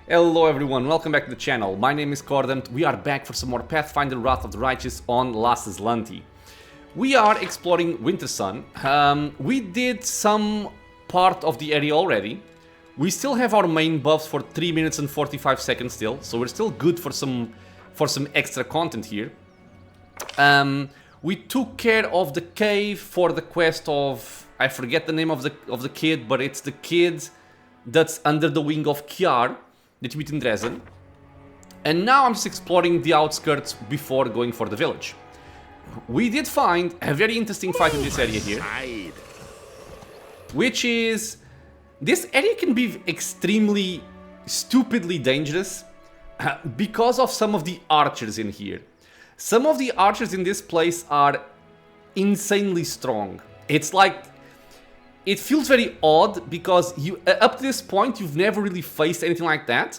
Hello everyone, welcome back to the channel. My name is Cordant. We are back for some more Pathfinder Wrath of the Righteous on Last Azlanti. We are exploring Wintersun. We did some part of the area already. We still have our main buffs for 3 minutes and 45 seconds still, so we're still good for some extra content here. We took care of the cave for the quest of, I forget the name of the kid, but it's the kid that's under the wing of Kiar that you meet in Dresden. And now I'm just exploring the outskirts before going for the village. We did find a very interesting fight in this area here, which is, this area can be extremely stupidly dangerous because of some of the archers in here. Some of the archers in this place are insanely strong. It's like, it feels very odd because you, up to this point, you've never really faced anything like that.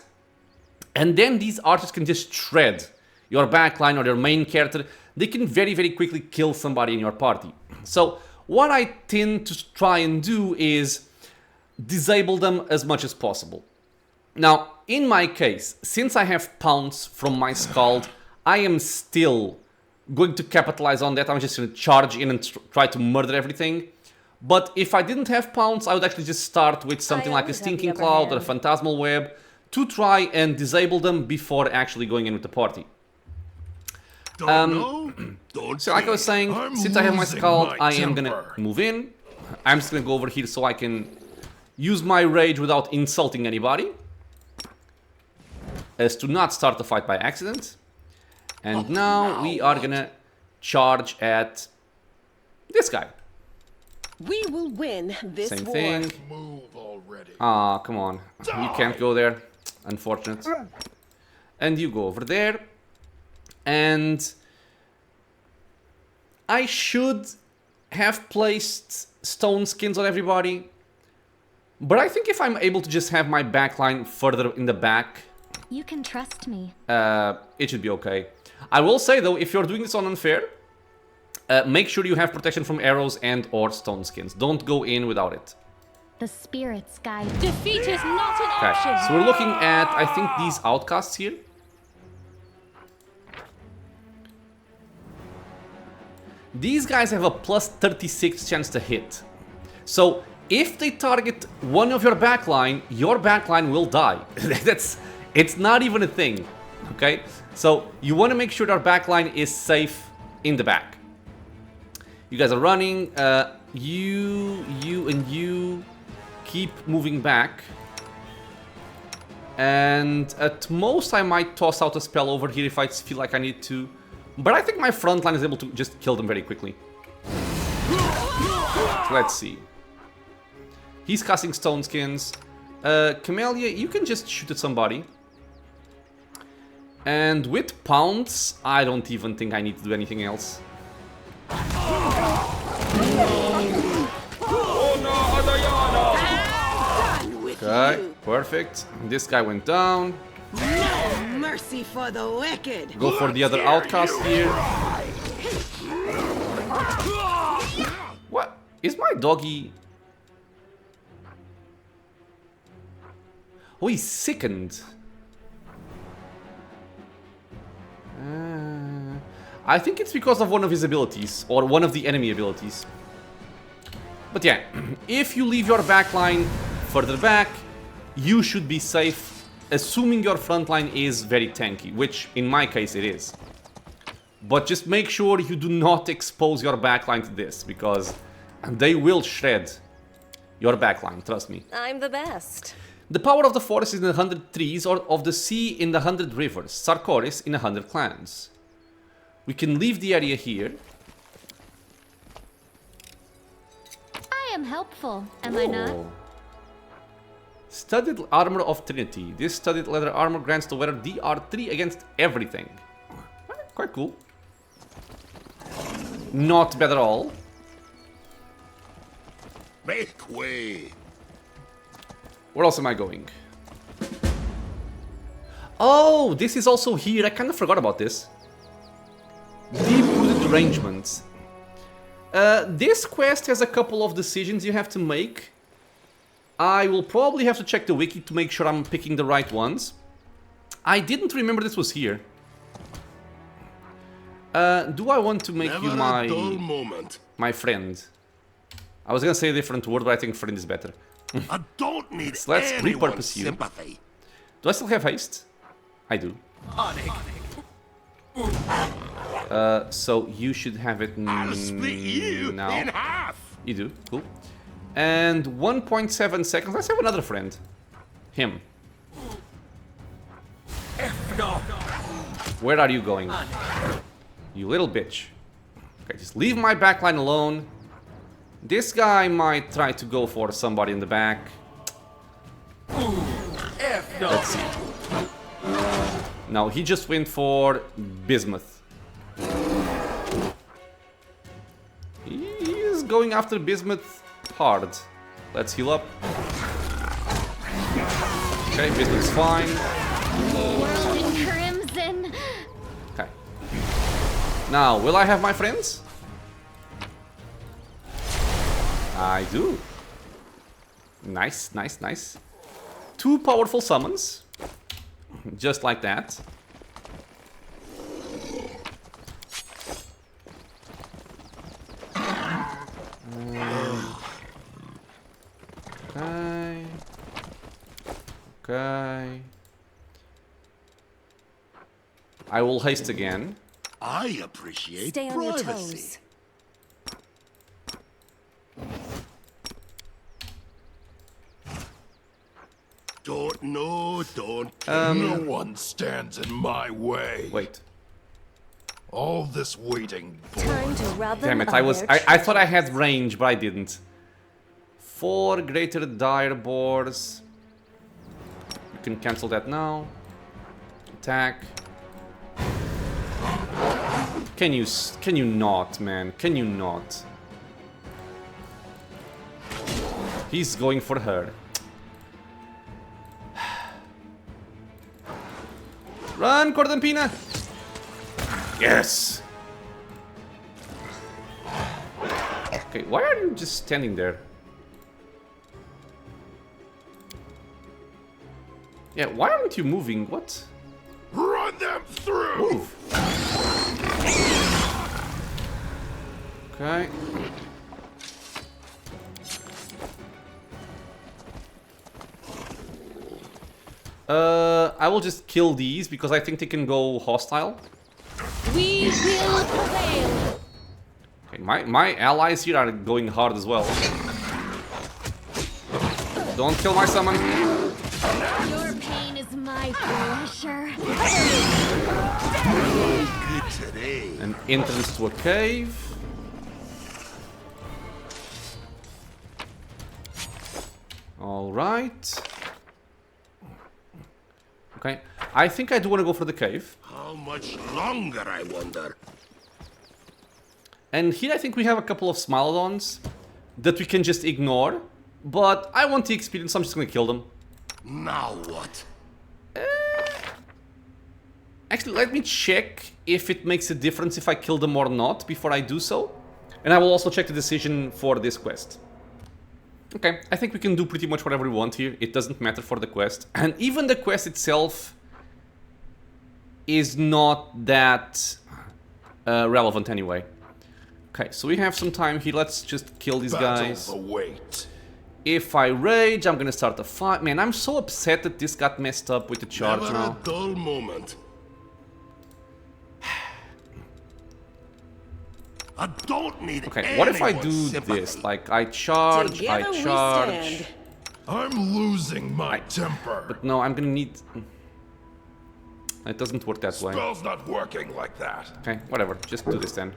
And then these archers can just shred your backline or your main character. They can very, very quickly kill somebody in your party. So what I tend to try and do is disable them as much as possible. Now, in my case, since I have pounce from my Scald, I am still going to capitalize on that. I'm just going to charge in and try to murder everything. But if I didn't have pounce, I would actually just start with something like a Stinking Cloud or a Phantasmal Web to try and disable them before actually going in with the party. So like I was saying, since I have my Scald, I am gonna move in. I'm just gonna go over here so I can use my rage without insulting anybody, as to not start the fight by accident. And now we are gonna charge at this guy. We will win this Same war. thing. Ah, come on. You can't go there. Unfortunate. And you go over there. And I should have placed stone skins on everybody. But I think if I'm able to just have my backline further in the back, you can trust me. It should be okay. I will say though, if you're doing this on unfair, make sure you have protection from arrows and or stone skins. Don't go in without it. The spirits guide. Defeat is not an Okay, option. so we're looking at, I think, these outcasts here. These guys have a plus 36 chance to hit. So if they target one of your backline will die. It's not even a thing. Okay, so you want to make sure our backline is safe in the back. You guys are running. You and you keep moving back. And at most I might toss out a spell over here if I feel like I need to. But I think my front line is able to just kill them very quickly. So let's see. He's casting stone skins. Camellia, you can just shoot at somebody. And with pounce, I don't even think I need to do anything else. Okay, perfect. This guy went down. No mercy for the wicked. Go for the other outcast here. What? Is my doggy... Oh, he's sickened. I think it's because of one of his abilities, or one of the enemy abilities. But yeah, if you leave your backline further back, you should be safe, assuming your front line is very tanky, which in my case it is. But just make sure you do not expose your backline to this, because they will shred your backline, trust me. I'm the best. The power of the forest is in 100 trees, or of the sea in the 100 rivers, Sarkoris in 100 clans. We can leave the area here. I am helpful, am I not? Studded Armor of Trinity. This studded leather armor grants the wearer DR3 against everything. Quite cool. Not bad at all. Make way. Where else am I going? Oh, this is also here. I kind of forgot about this. Deep-rooted arrangements. This quest has a couple of decisions you have to make. I will probably have to check the wiki to make sure I'm picking the right ones. I didn't remember this was here. Do I want to make you my friend? I was gonna say a different word, but I think friend is better. I don't need So let's repurpose you. sympathy. Do I still have haste? I do. So you should have it I'll split you now. in half. You do, cool. And 1.7 seconds. Let's have another friend. Him. Where are you going? You little bitch. Okay, just leave my backline alone. This guy might try to go for somebody in the back. Let's see. No, he just went for Bismuth. He is going after Bismuth hard. Let's heal up. Okay, Bismuth's fine. World in crimson. Okay. Now, will I have my friends? I do. Nice, nice, nice. 2 powerful summons. Just like that. Okay. Okay. I will haste again. I appreciate Stay on your privacy. toes. Don't. No one stands in my way. Wait. All this waiting. Time to rob them Damn it, of I was their I thought I had range, but I didn't. 4 greater dire boars. You can cancel that now. Attack. Can you not, man? Can you not? He's going for her. Run, Cordampina! Yes! Okay, why are you just standing there? Yeah, why aren't you moving? What? Run them through. Move. Okay. I will just kill these because I think they can go hostile. We will prevail. Okay, my allies here are going hard as well. Don't kill my summon. Your pain is my pleasure. Good today. An entrance to a cave. All right. Okay, I think I do want to go for the cave. How much longer, I wonder? And here I think we have a couple of Smilodons that we can just ignore. But I want the experience, so I'm just gonna kill them. Now what? Actually, let me check if it makes a difference if I kill them or not before I do so. And I will also check the decision for this quest. Okay, I think we can do pretty much whatever we want here. It doesn't matter for the quest. And even the quest itself is not that relevant anyway. Okay, so we have some time here. Let's just kill these guys. Battle the wait. If I rage, I'm gonna start a fight. Man, I'm so upset that this got messed up with the charge Never now. a dull moment. I don't need Okay, what if I do anyone's sympathy. this? Like, I charge, Together I we charge. stand. I'm losing my temper. But no, I'm gonna need... It doesn't work that way. Spell's not working like that. Okay, whatever. Just do this then.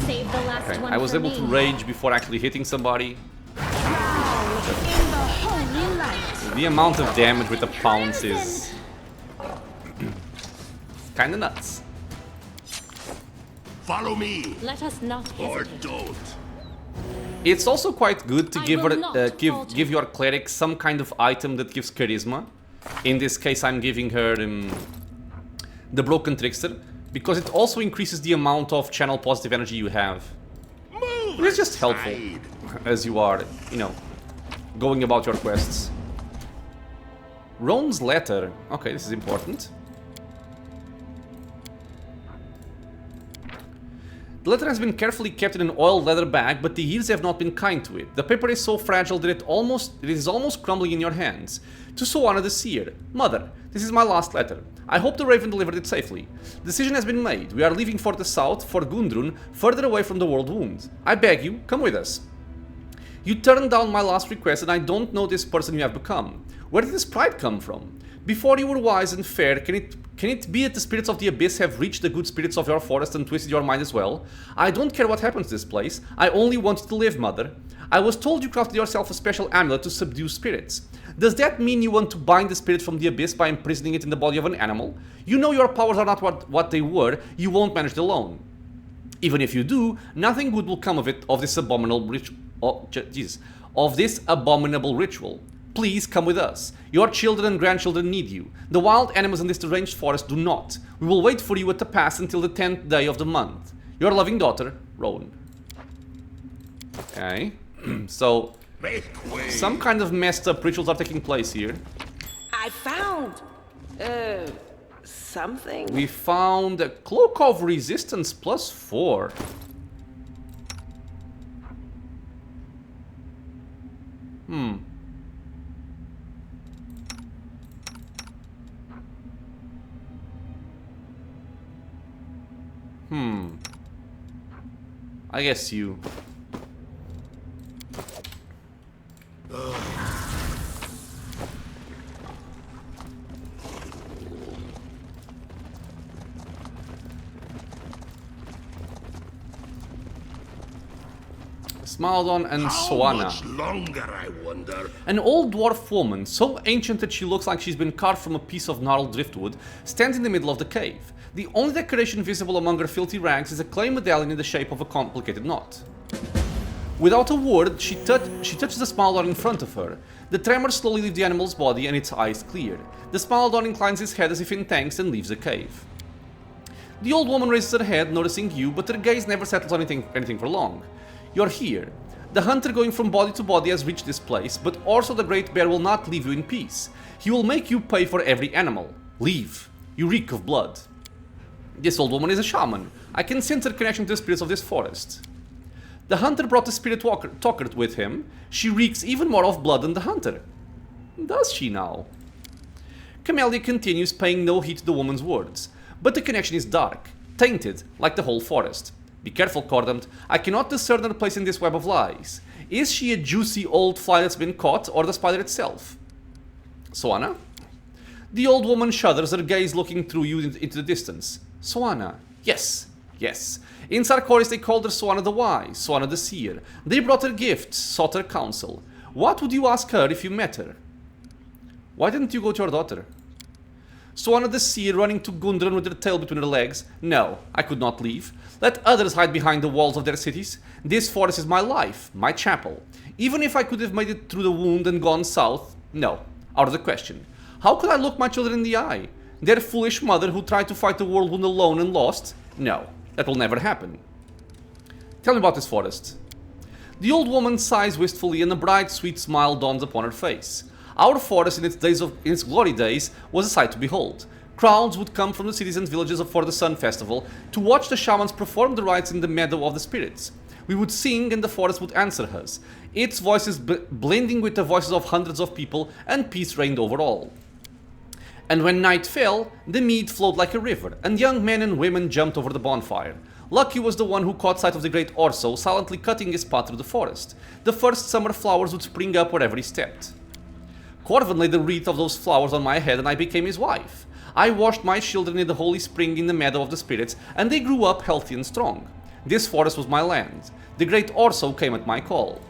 Save the last Okay, one I was for able me. to rage before actually hitting somebody. In the holy light. The amount of damage with the pounce is... kinda nuts. Follow me, Let us not or hesitate. don't. It's also quite good to I give will her, not falter. give your cleric some kind of item that gives charisma. In this case, I'm giving her the Broken Trickster, because it also increases the amount of channel positive energy you have. It's just helpful as you are, you know, going about your quests. Roan's letter. Okay, this is important. The letter has been carefully kept in an oiled leather bag, but the years have not been kind to it. The paper is so fragile that it is almost crumbling in your hands. To Soana the Seer. Mother, this is my last letter. I hope the Raven delivered it safely. The decision has been made. We are leaving for the south, for Gundrun, further away from the World Wound. I beg you, come with us. You turned down my last request and I don't know this person you have become. Where did this pride come from? Before you were wise and fair, can it be that the spirits of the abyss have reached the good spirits of your forest and twisted your mind as well? I don't care what happens to this place. I only want you to live, Mother. I was told you crafted yourself a special amulet to subdue spirits. Does that mean you want to bind the spirit from the abyss by imprisoning it in the body of an animal? You know your powers are not what they were. You won't manage it alone. Even if you do, nothing good will come of it, of this abominable ritual. Please come with us. Your children and grandchildren need you. The wild animals in this deranged forest do not. We will wait for you at the pass until the 10th day of the month. Your loving daughter, Roan. Okay. So, some kind of messed up rituals are taking place here. I found... something? We found a Cloak of Resistance +4. I guess you. Smaldon and Soana. How much longer, I wonder? An old dwarf woman, so ancient that she looks like she's been carved from a piece of gnarled driftwood, stands in the middle of the cave. The only decoration visible among her filthy rags is a clay medallion in the shape of a complicated knot. Without a word, she touches the Smaldon in front of her. The tremors slowly leave the animal's body and its eyes clear. The Smaldon inclines his head as if in thanks and leaves the cave. The old woman raises her head, noticing you, but her gaze never settles on anything for long. You're here. The hunter going from body to body has reached this place, but also the Great Bear will not leave you in peace. He will make you pay for every animal. Leave. You reek of blood. This old woman is a shaman. I can sense her connection to the spirits of this forest. The hunter brought the spirit talker with him. She reeks even more of blood than the hunter. Does she now? Camellia continues, paying no heed to the woman's words. But the connection is dark, tainted, like the whole forest. Be careful, Cordampt. I cannot discern her place in this web of lies. Is she a juicy old fly that's been caught, or the spider itself? Soana? The old woman shudders, her gaze looking through you into the distance. Soana. Yes. Yes. In Sarkoris they called her Soana the Wise, Soana the Seer. They brought her gifts, sought her counsel. What would you ask her if you met her? Why didn't you go to your daughter? Soana the Seer running to Gundrun with her tail between her legs. No, I could not leave. Let others hide behind the walls of their cities. This forest is my life, my chapel. Even if I could have made it through the wound and gone south, no, out of the question. How could I look my children in the eye? Their foolish mother who tried to fight the world wound alone and lost? No, that will never happen. Tell me about this forest. The old woman sighs wistfully and a bright, sweet smile dawns upon her face. Our forest in its glory days was a sight to behold. Crowds would come from the cities and villages for the Sun Festival to watch the shamans perform the rites in the meadow of the spirits. We would sing and the forest would answer us, its voices blending with the voices of hundreds of people, and peace reigned over all. And when night fell, the mead flowed like a river, and young men and women jumped over the bonfire. Lucky was the one who caught sight of the great Orso silently cutting his path through the forest. The first summer flowers would spring up wherever he stepped. Corvin laid the wreath of those flowers on my head and I became his wife. I washed my children in the holy spring in the meadow of the spirits, and they grew up healthy and strong. This forest was my land. The great Orso came at my call.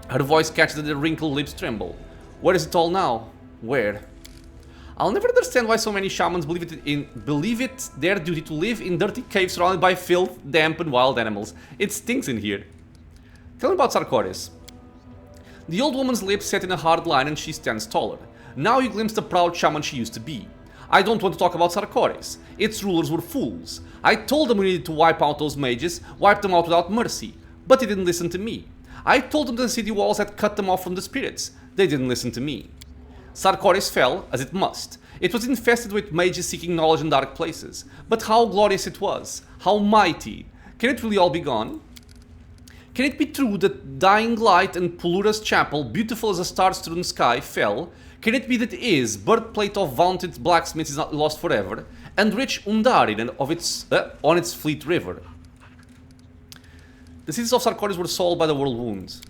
Her voice catches and the wrinkled lips tremble. Where is it all now? Where? I'll never understand why so many shamans believe it their duty to live in dirty caves surrounded by filth, damp and wild animals. It stinks in here. Tell me about Sarkoris. The old woman's lips set in a hard line and she stands taller. Now you glimpse the proud shaman she used to be. I don't want to talk about Sarkoris. Its rulers were fools. I told them we needed to wipe out those mages, wipe them out without mercy. But they didn't listen to me. I told them the city walls had cut them off from the spirits. They didn't listen to me. Sarkoris fell, as it must. It was infested with mages seeking knowledge in dark places. But how glorious it was. How mighty. Can it really all be gone? Can it be true that Dying Light and Pulura's chapel, beautiful as a star-strewn sky, fell? Can it be that Is, birthplace of vaunted blacksmiths, is not lost forever? And rich Undarin on its fleet river? The cities of Sarkoris were sold by the world wound.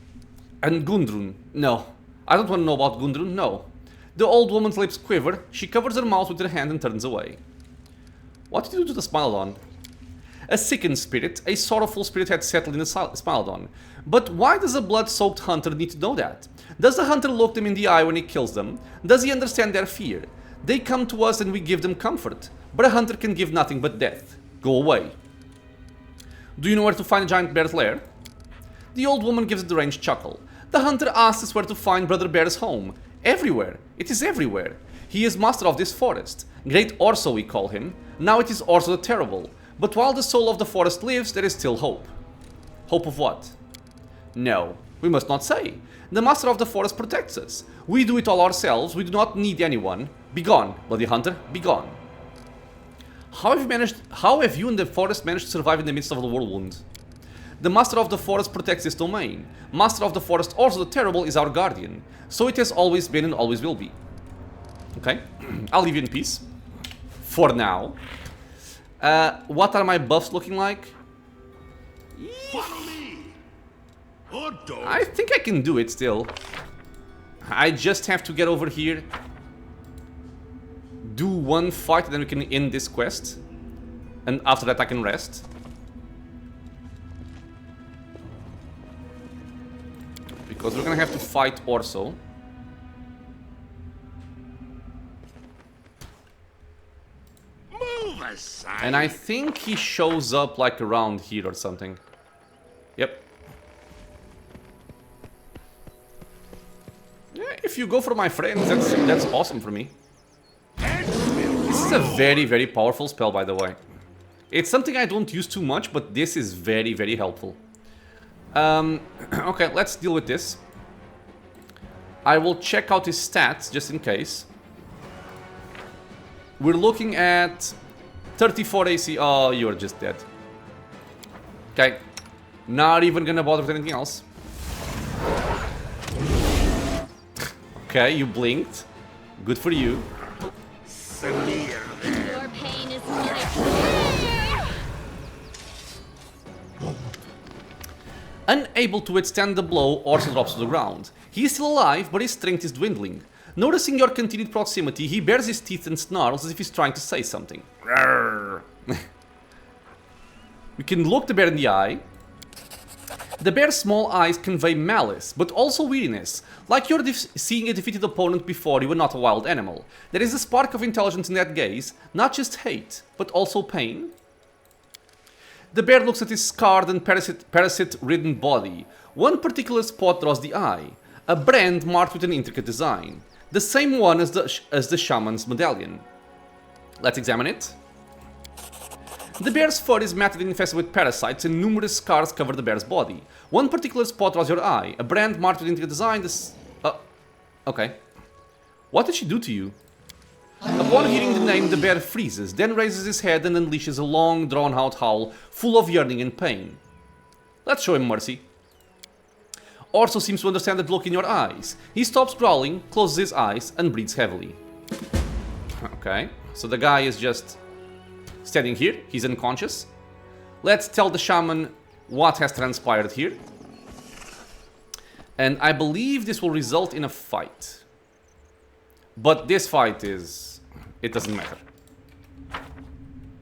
And Gundrun? No. I don't want to know about Gundrun, no. The old woman's lips quiver, she covers her mouth with her hand and turns away. What did you do to the Smilodon? A sickened spirit, a sorrowful spirit had settled in the Smilodon. But why does a blood-soaked hunter need to know that? Does the hunter look them in the eye when he kills them? Does he understand their fear? They come to us and we give them comfort. But a hunter can give nothing but death. Go away. Do you know where to find a giant bear's lair? The old woman gives a deranged chuckle. The hunter asks us where to find Brother Bear's home. Everywhere. It is everywhere. He is master of this forest. Great Orso we call him. Now it is Orso the Terrible. But while the soul of the forest lives, there is still hope. Hope of what? No, we must not say. The master of the forest protects us. We do it all ourselves. We do not need anyone. Begone, bloody hunter, begone. How have you and the forest managed to survive in the midst of the whirlwind? The master of the forest protects this domain. Master of the forest, also the Terrible, is our guardian. So it has always been and always will be. Okay, I'll leave you in peace. For now. What are my buffs looking like? Follow me. Or don't. I think I can do it still. I just have to get over here. Do one fight, then we can end this quest. And after that I can rest. Because we're gonna have to fight Orso. Move aside. And I think he shows up like around here or something. Yep. Yeah, if you go for my friends, that's awesome for me. This is a very, very powerful spell, by the way. It's something I don't use too much, but this is very, very helpful. Okay, let's deal with this. I will check out his stats, just in case. We're looking at 34 AC. Oh, you're just dead. Okay. Not even gonna bother with anything else. Okay, you blinked. Good for you. Your pain is my pleasure. Unable to withstand the blow, Orso drops to the ground. He is still alive, but his strength is dwindling. Noticing your continued proximity, he bares his teeth and snarls as if he's trying to say something. You can look the bear in the eye. The bear's small eyes convey malice, but also weariness, like you're seeing a defeated opponent before you and not a wild animal. There is a spark of intelligence in that gaze, not just hate, but also pain. The bear looks at his scarred and parasite-ridden body. One particular spot draws the eye, a brand marked with an intricate design, the same one as the shaman's medallion. Let's examine it. The bear's fur is matted and infested with parasites, and numerous scars cover the bear's body. One particular spot draws your eye, a brand marked with intricate design. Okay. What did she do to you? Upon hearing the name, the bear freezes, then raises his head and unleashes a long, drawn-out howl, full of yearning and pain. Let's show him mercy. Orso seems to understand the look in your eyes. He stops growling, closes his eyes, and breathes heavily. Okay, so the guy is just standing here. He's unconscious. Let's tell the shaman what has transpired here. And I believe this will result in a fight. But this fight is... it doesn't matter.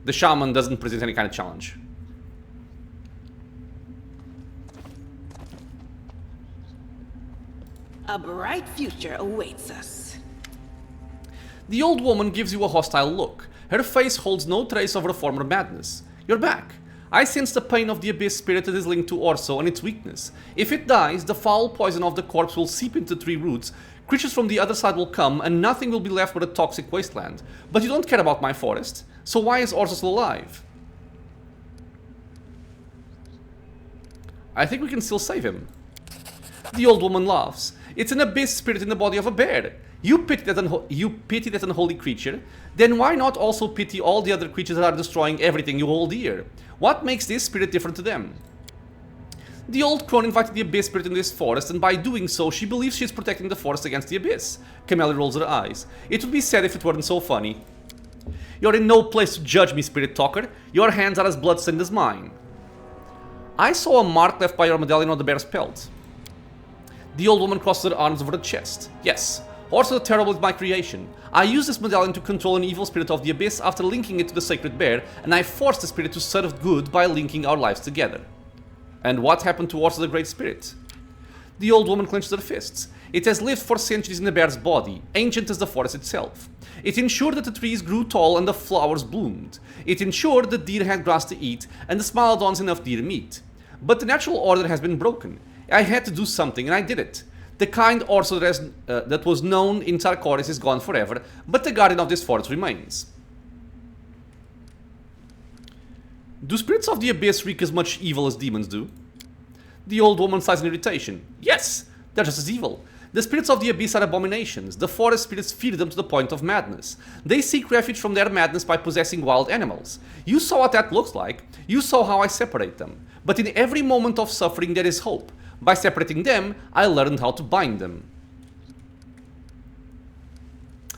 The shaman doesn't present any kind of challenge. A bright future awaits us. The old woman gives you a hostile look. Her face holds no trace of her former madness. You're back. I sense the pain of the abyss spirit that is linked to Orso and its weakness. If it dies, the foul poison of the corpse will seep into the tree roots, creatures from the other side will come, and nothing will be left but a toxic wasteland. But you don't care about my forest, so why is Orso still alive? I think we can still save him. The old woman laughs. It's an abyss spirit in the body of a bear. You pity that unholy creature, then why not also pity all the other creatures that are destroying everything you hold dear? What makes this spirit different to them? The old crone invited the abyss spirit in this forest, and by doing so, she believes she is protecting the forest against the abyss. Camellia rolls her eyes. It would be sad if it weren't so funny. You're in no place to judge me, spirit talker. Your hands are as bloodstained as mine. I saw a mark left by your medallion on the bear's pelt. The old woman crosses her arms over the chest. Yes, Horse of the Terrible is my creation. I used this medallion to control an evil spirit of the abyss after linking it to the sacred bear, and I forced the spirit to serve good by linking our lives together. And what happened to Horse of the Great Spirit? The old woman clenches her fists. It has lived for centuries in the bear's body, ancient as the forest itself. It ensured that the trees grew tall and the flowers bloomed. It ensured that deer had grass to eat and the smilodons enough deer meat. But the natural order has been broken. I had to do something, and I did it. The kind order that was known in Tarkoris is gone forever, but the guardian of this forest remains. Do spirits of the abyss wreak as much evil as demons do? The old woman sighs in irritation. Yes, they're just as evil. The spirits of the abyss are abominations. The forest spirits feed them to the point of madness. They seek refuge from their madness by possessing wild animals. You saw what that looks like. You saw how I separate them. But in every moment of suffering there is hope. By separating them, I learned how to bind them.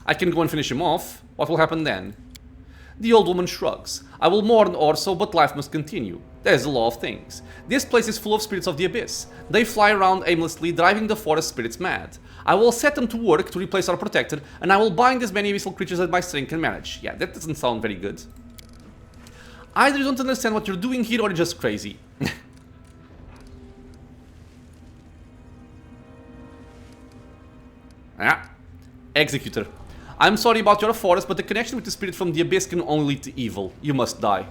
I can go and finish him off. What will happen then? The old woman shrugs. I will mourn Orso, but life must continue. That is the law of things. This place is full of spirits of the abyss. They fly around aimlessly, driving the forest spirits mad. I will set them to work to replace our protector, and I will bind as many abyssal creatures as my strength can manage. Yeah, that doesn't sound very good. Either you don't understand what you're doing here, or you're just crazy. Yeah. Executor. I'm sorry about your forest, but the connection with the spirit from the abyss can only lead to evil. You must die.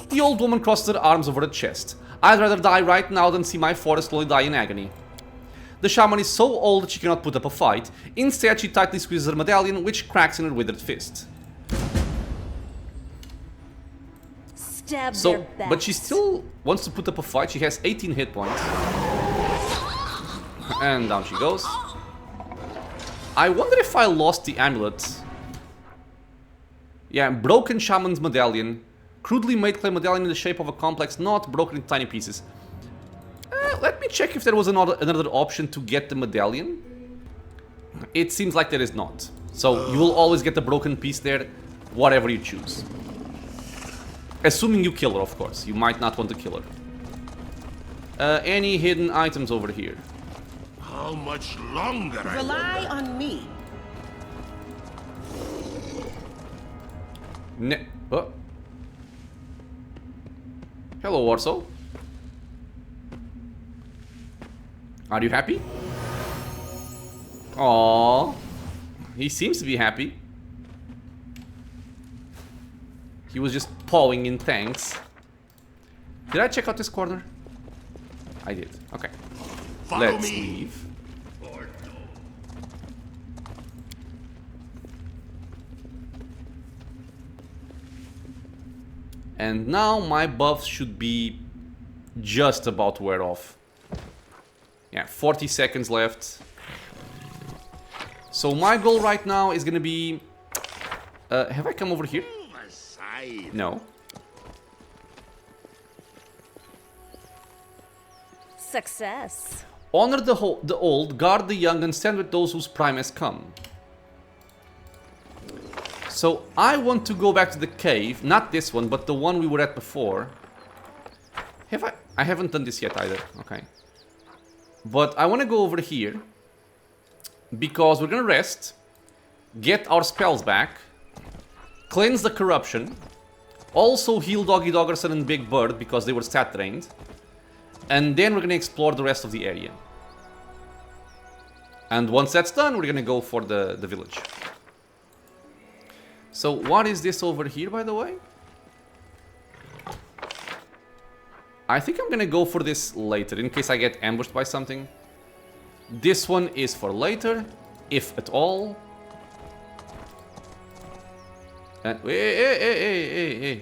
The old woman crosses her arms over her chest. I'd rather die right now than see my forest slowly die in agony. The shaman is so old that she cannot put up a fight. Instead, she tightly squeezes her medallion, which cracks in her withered fist. Stab So, their backs. but she still wants to put up a fight. She has 18 hit points. And down she goes. I wonder if I lost the amulet. Yeah, broken shaman's medallion. Crudely made clay medallion in the shape of a complex knot, broken in tiny pieces. Let me check if there was another option to get the medallion. It seems like there is not. So you will always get the broken piece there, whatever you choose. Assuming you kill her, of course. You might not want to kill her. Any hidden items over here? How much longer? I Rely wonder? on me. Oh. Hello, Warsaw. Are you happy? Aww. He seems to be happy. He was just pawing in thanks. Did I check out this corner? I did. Okay. Follow Let's me. leave. And now my buffs should be just about to wear off. Yeah, 40 seconds left. So my goal right now is gonna be... have I come over here? Move aside. No. Success. Honor the old, guard the young, and stand with those whose prime has come. So I want to go back to the cave, not this one, but the one we were at before. Have I? I haven't done this yet either. Okay. But I want to go over here because we're gonna rest, get our spells back, cleanse the corruption, also heal Doggy Doggerson and Big Bird because they were stat drained. And then we're gonna explore the rest of the area. And once that's done, we're gonna go for the village. So what is this over here, by the way? I think I'm gonna go for this later, in case I get ambushed by something. This one is for later, if at all. And hey.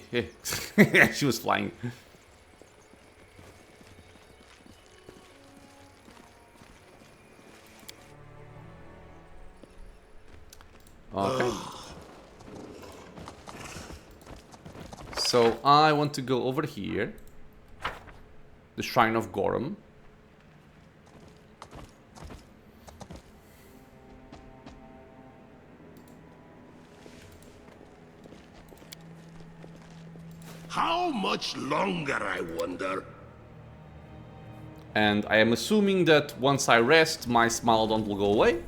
She was flying. Okay. So I want to go over here. The Shrine of Gorum. How much longer, I wonder? And I am assuming that once I rest, my Smilodon will go away.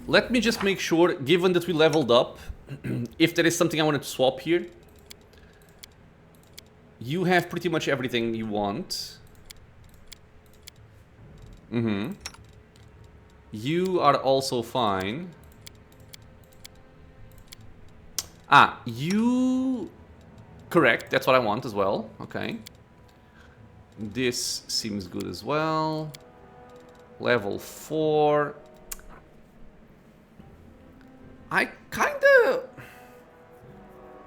Let me just make sure, given that we leveled up, if there is something I wanted to swap here. You have pretty much everything you want. You are also fine. Ah, you... Correct, that's what I want as well. Okay. This seems good as well. Level 4.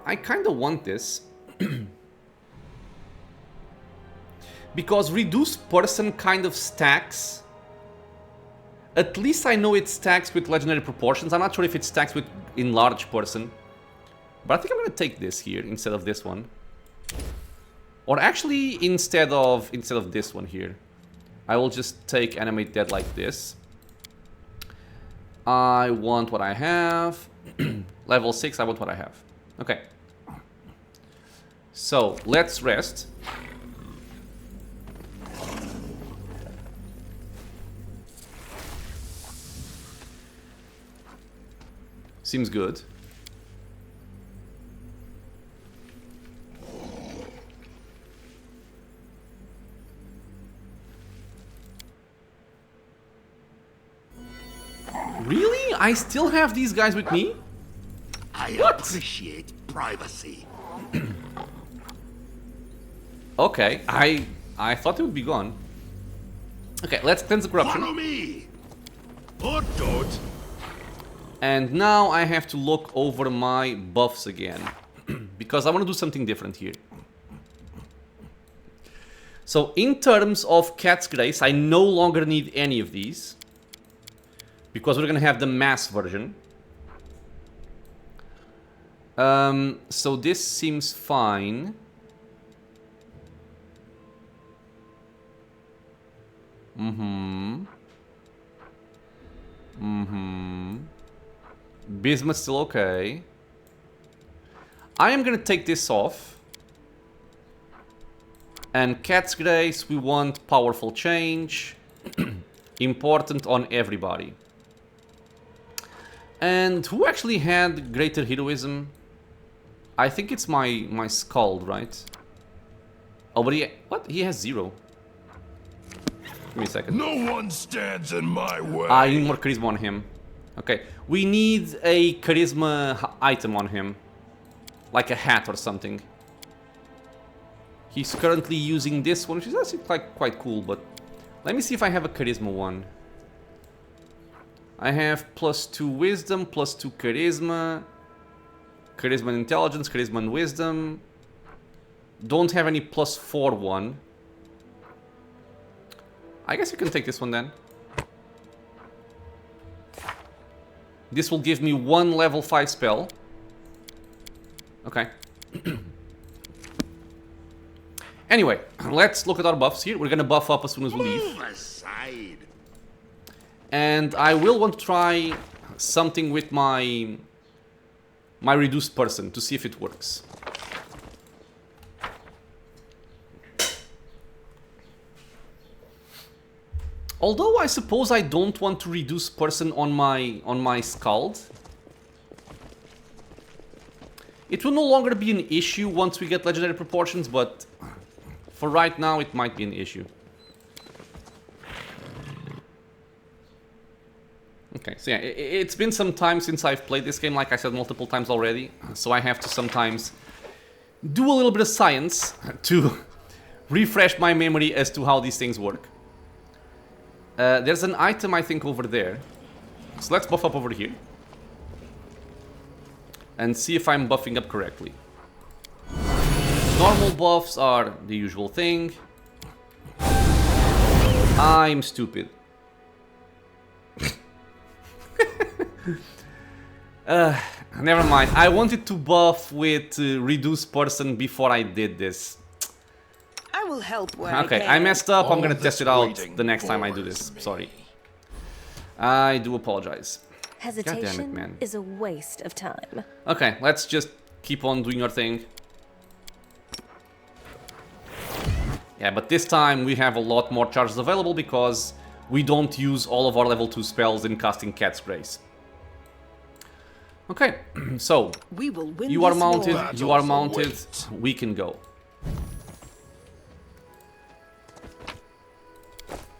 I kinda want this. Because reduced person kind of stacks. At least I know it stacks with legendary proportions. I'm not sure if it stacks with enlarged person. But I think I'm gonna take this here instead of this one. Or actually instead of this one here. I will just take animate dead like this. I want what I have. Level 6, I want what I have. Okay. So, let's rest. Seems good. Really? I still have these guys with me? I What? appreciate privacy. Okay, I thought it would be gone. Okay, let's cleanse the corruption. Follow me! Or don't. And now I have to look over my buffs again. Because I want to do something different here. So in terms of Cat's Grace, I no longer need any of these. Because we're gonna have the mass version. So this seems fine. Bismuth's still okay. I am gonna take this off. And Cat's Grace, we want powerful change. Important on everybody. And who actually had greater heroism? I think it's my Scald, right? Oh, but he has 0. Give me a second. No one stands in my way. I need more charisma on him. Okay, we need a charisma item on him. Like a hat or something. He's currently using this one, which is actually quite cool, but... Let me see if I have a charisma one. I have +2 wisdom, +2 charisma. Charisma and intelligence, charisma and wisdom. Don't have any +4 one. I guess you can take this one then. This will give me 1 level 5 spell. Okay. Anyway, let's look at our buffs here. We're gonna buff up as soon as we leave. Move aside. And I will want to try something with my reduced person to see if it works. Although I suppose I don't want to reduce person on my Scald. It will no longer be an issue once we get legendary proportions, but for right now it might be an issue. Okay, so yeah, it's been some time since I've played this game, like I said multiple times already, so I have to sometimes do a little bit of science to refresh my memory as to how these things work. There's an item, I think, over there. So let's buff up over here. And see if I'm buffing up correctly. Normal buffs are the usual thing. I'm stupid. Never mind. I wanted to buff with reduce person before I did this. I will help where Okay, I I can. messed up. I'm All gonna this test it out waiting the next time I do bores this. me. Sorry. I do apologize. Hesitation man. is a waste of time. Okay, let's just keep on doing our thing. Yeah, but this time we have a lot more charges available because we don't use all of our level 2 spells in casting Cat's Grace. Okay, so We will win you are this mounted, war. you are Battles mounted, await. we can go.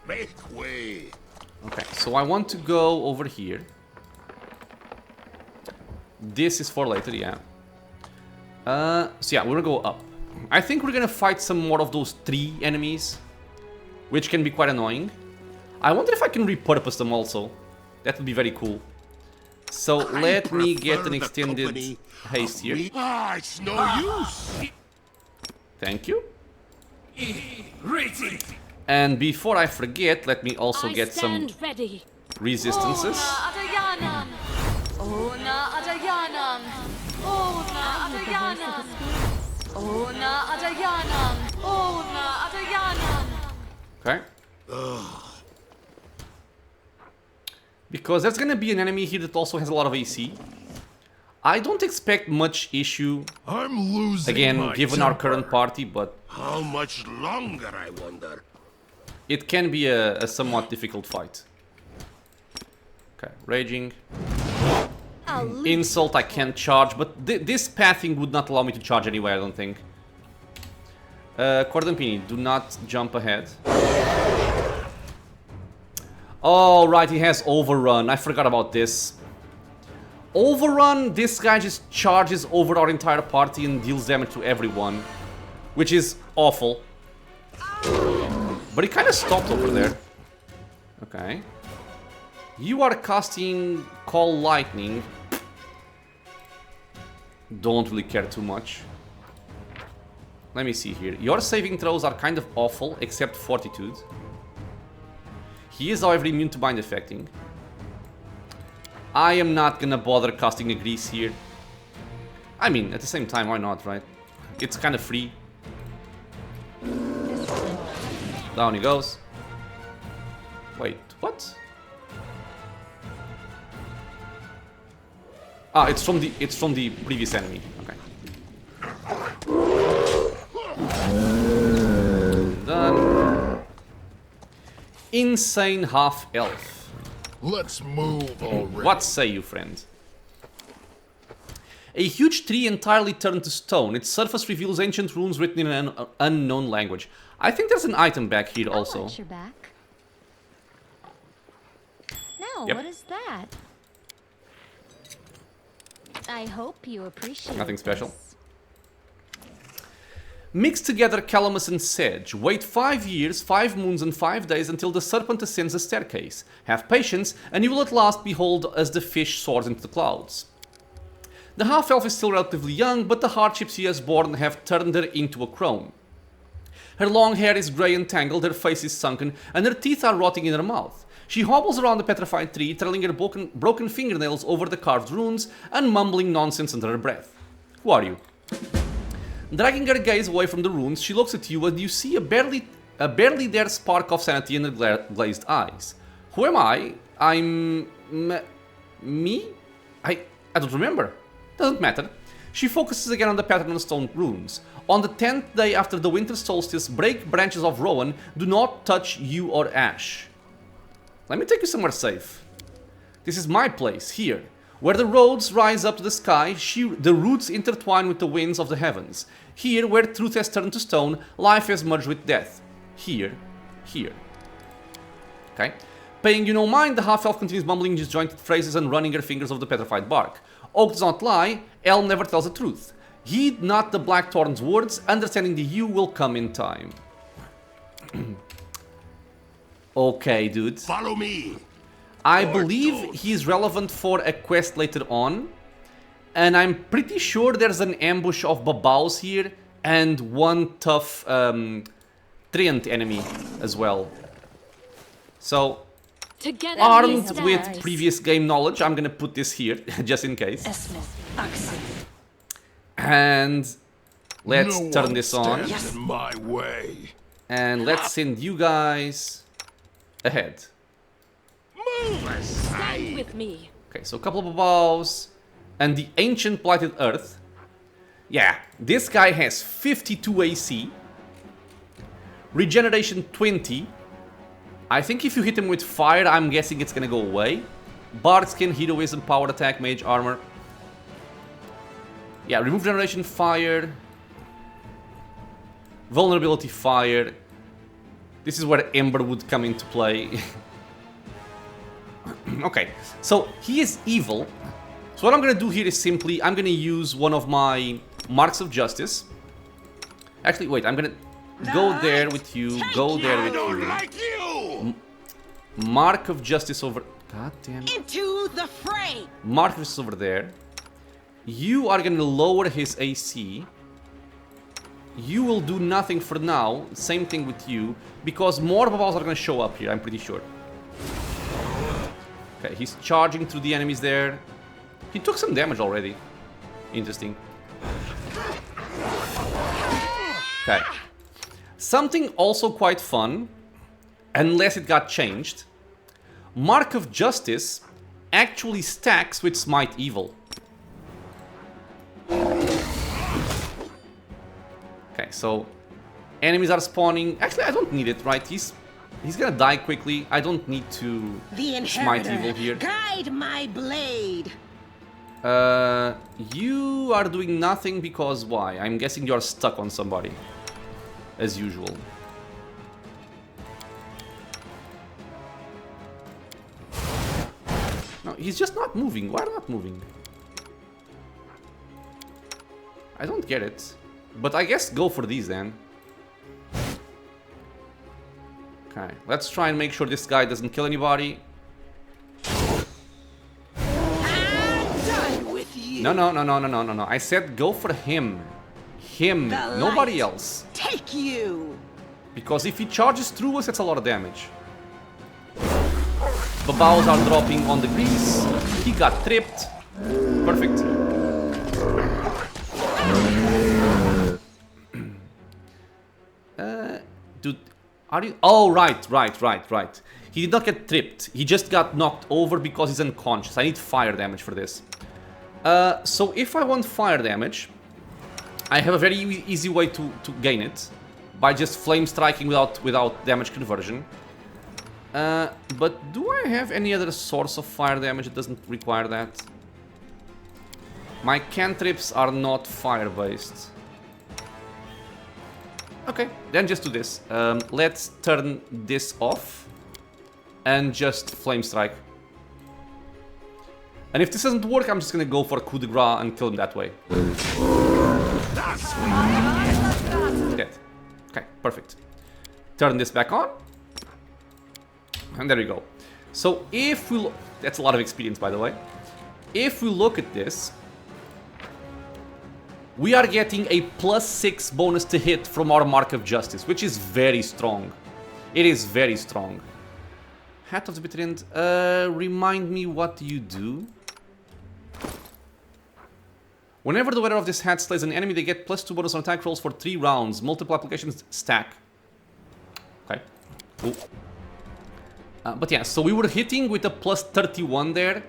Make way. Okay, so I want to go over here. This is for later, yeah. So yeah, we're gonna go up. I think we're gonna fight some more of those tree enemies, which can be quite annoying. I wonder if I can repurpose them also. That would be very cool. So let me get prefer an the extended company haste of here. it's no use. Thank you. And before I forget, let me also I get some stand ready. resistances. Adayanam. Ona Adayanam. Ona Adayanam. Ona Adayanam. Ona Adayanam. Okay. Because there's gonna be an enemy here that also has a lot of AC. I don't expect much issue, I'm losing again, my given our temper. current party, but How much longer, I wonder? it can be a somewhat difficult fight. Okay, raging. I'll loot Insult, I can't charge, but this pathing would not allow me to charge anyway, I don't think. Cordampini, do not jump ahead. Oh, right, he has Overrun. I forgot about this. Overrun, this guy just charges over our entire party and deals damage to everyone, which is awful. But he kind of stopped over there. Okay. You are casting Call Lightning. Don't really care too much. Let me see here. Your saving throws are kind of awful, except Fortitude. He is, however, immune to Bind Affecting. I am not gonna bother casting a Grease here. I mean, at the same time, why not, right? It's kind of free. Down he goes. Wait, what? Ah, it's from the previous enemy. Okay. Done. Insane half elf. Let's move already. What say you, friend? A huge tree entirely turned to stone. Its surface reveals ancient runes written in an unknown language. I think there's an item back here also. Watch your back. No, Yep. what is that? I hope you appreciate Nothing special. this. Mix together calamus and sedge. Wait 5 years, 5 moons and 5 days until the serpent ascends the staircase. Have patience, and you will at last behold as the fish soars into the clouds. The half-elf is still relatively young, but the hardships he has borne have turned her into a crone. Her long hair is grey and tangled, her face is sunken, and her teeth are rotting in her mouth. She hobbles around the petrified tree, trailing her broken fingernails over the carved runes and mumbling nonsense under her breath. Who are you? Dragging her gaze away from the runes, she looks at you and you see a barely there spark of sanity in her glazed eyes. Who am I? Me? I don't remember. Doesn't matter. She focuses again on the pattern on the stone runes. On the 10th day after the winter solstice, break branches of rowan, do not touch you or ash. Let me take you somewhere safe. This is my place, here. Where the roads rise up to the sky, the roots intertwine with the winds of the heavens. Here, where truth has turned to stone, life has merged with death. Here. Okay? Paying you no mind, the half-elf continues mumbling disjointed phrases and running her fingers over the petrified bark. Oak does not lie, El never tells the truth. Heed not the Blackthorn's words, understanding the you will come in time. Okay, dude. Follow me. I believe he is relevant for a quest later on. And I'm pretty sure there's an ambush of Babaus here and one tough Treant enemy as well. So, Together Armed we with stand. previous game knowledge, I'm gonna put this here, just in case. Access. And let's no turn one this on. stands in my way. And let's send you guys ahead. Move aside. Stand with me. Okay, so a couple of bows. And the Ancient Blighted Earth. Yeah, this guy has 52 AC. Regeneration 20. I think if you hit him with fire, I'm guessing it's gonna go away. Bard Skin, Heroism, Power Attack, Mage Armor. Yeah, remove generation, fire. Vulnerability, fire. This is where Ember would come into play. Okay, so he is evil. So what I'm gonna do here is simply, I'm gonna use one of my Marks of Justice. Actually, wait, I'm gonna go there with you, go there I with don't you. like you. Mark of Justice over... God damn it. Into the fray. Mark of Justice over there. You are gonna lower his AC. You will do nothing for now. Same thing with you. Because more bubbles are gonna show up here, I'm pretty sure. Okay, he's charging through the enemies there. He took some damage already. Interesting. Okay. Something also quite fun, unless it got changed. Mark of Justice actually stacks with Smite Evil. Okay, so enemies are spawning. Actually, I don't need it, right? He's gonna die quickly. I don't need to The Smite inheritor. Evil here. Guide my blade. You are doing nothing because why? I'm guessing you're stuck on somebody. As usual. No, he's just not moving. Why not moving? I don't get it. But I guess go for these then. Okay, let's try and make sure this guy doesn't kill anybody. I'm done with you. No. I said go for him. Him, The nobody light. else. Take you. Because if he charges through us, that's a lot of damage. Babaos are dropping on the grease. He got tripped. Perfect. Dude, are you... Oh, right. He did not get tripped. He just got knocked over because he's unconscious. I need fire damage for this. So if I want fire damage, I have a very easy way to gain it. By just flame striking without damage conversion. But do I have any other source of fire damage that doesn't require that? My cantrips are not fire-based. Okay, then just do this. Let's turn this off. And just flame strike. And if this doesn't work, I'm just gonna go for a coup de grace and kill him that way. Dead. Okay, perfect. Turn this back on. And there we go. So if we... That's a lot of experience, by the way. If we look at this, we are getting a +6 bonus to hit from our Mark of Justice, which is very strong. It is very strong. Hat of the Bitter End. Remind me, what do you do? Whenever the wearer of this hat slays an enemy, they get +2 bonus on attack rolls for 3 rounds. Multiple applications stack. Okay. Cool. But yeah, so we were hitting with a +31 there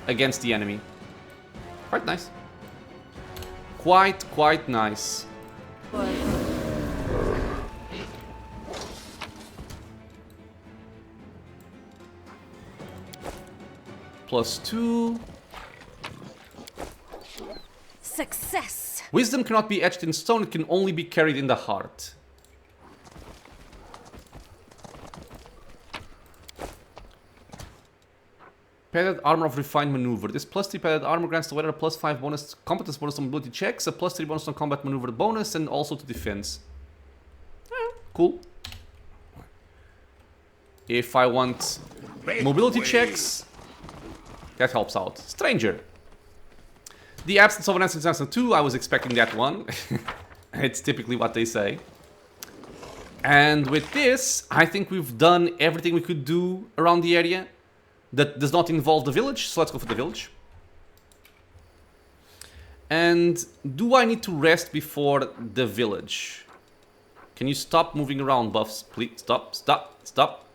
against the enemy. Quite nice. Quite nice. +2. Success. Wisdom cannot be etched in stone, it can only be carried in the heart. Padded Armor of Refined Maneuver. This +3 padded armor grants the wearer a +5 bonus competence bonus on ability checks, a +3 bonus on combat maneuver bonus, and also to defense. Cool. If I want mobility checks, that helps out. Stranger. The absence of an answer 2, I was expecting that one. It's typically what they say. And with this, I think we've done everything we could do around the area that does not involve the village, so let's go for the village. And do I need to rest before the village? Can you stop moving around, buffs? Please, stop, stop, stop.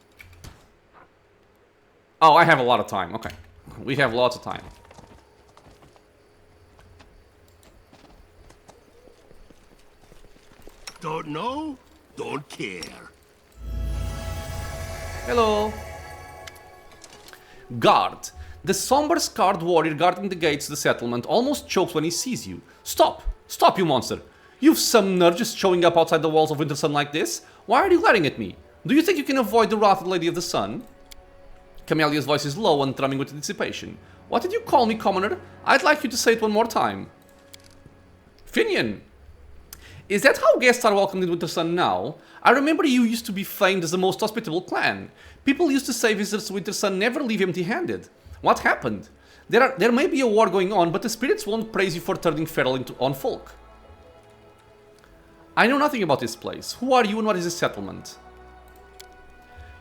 Oh, I have a lot of time, okay. We have lots of time. Don't know? Don't care. Hello. Guard. The somber-scarred warrior guarding the gates to the settlement almost chokes when he sees you. Stop! Stop, you monster! You've some nerve just showing up outside the walls of Wintersun like this? Why are you glaring at me? Do you think you can avoid the wrath of the Lady of the Sun? Camelia's voice is low and thrumming with anticipation. What did you call me, commoner? I'd like you to say it one more time. Finian! Is that how guests are welcomed in Wintersun now? I remember you used to be famed as the most hospitable clan. People used to say visitors to Wintersun never leave empty-handed. What happened? There may be a war going on, but the spirits won't praise you for turning feral on folk. I know nothing about this place. Who are you and what is this settlement?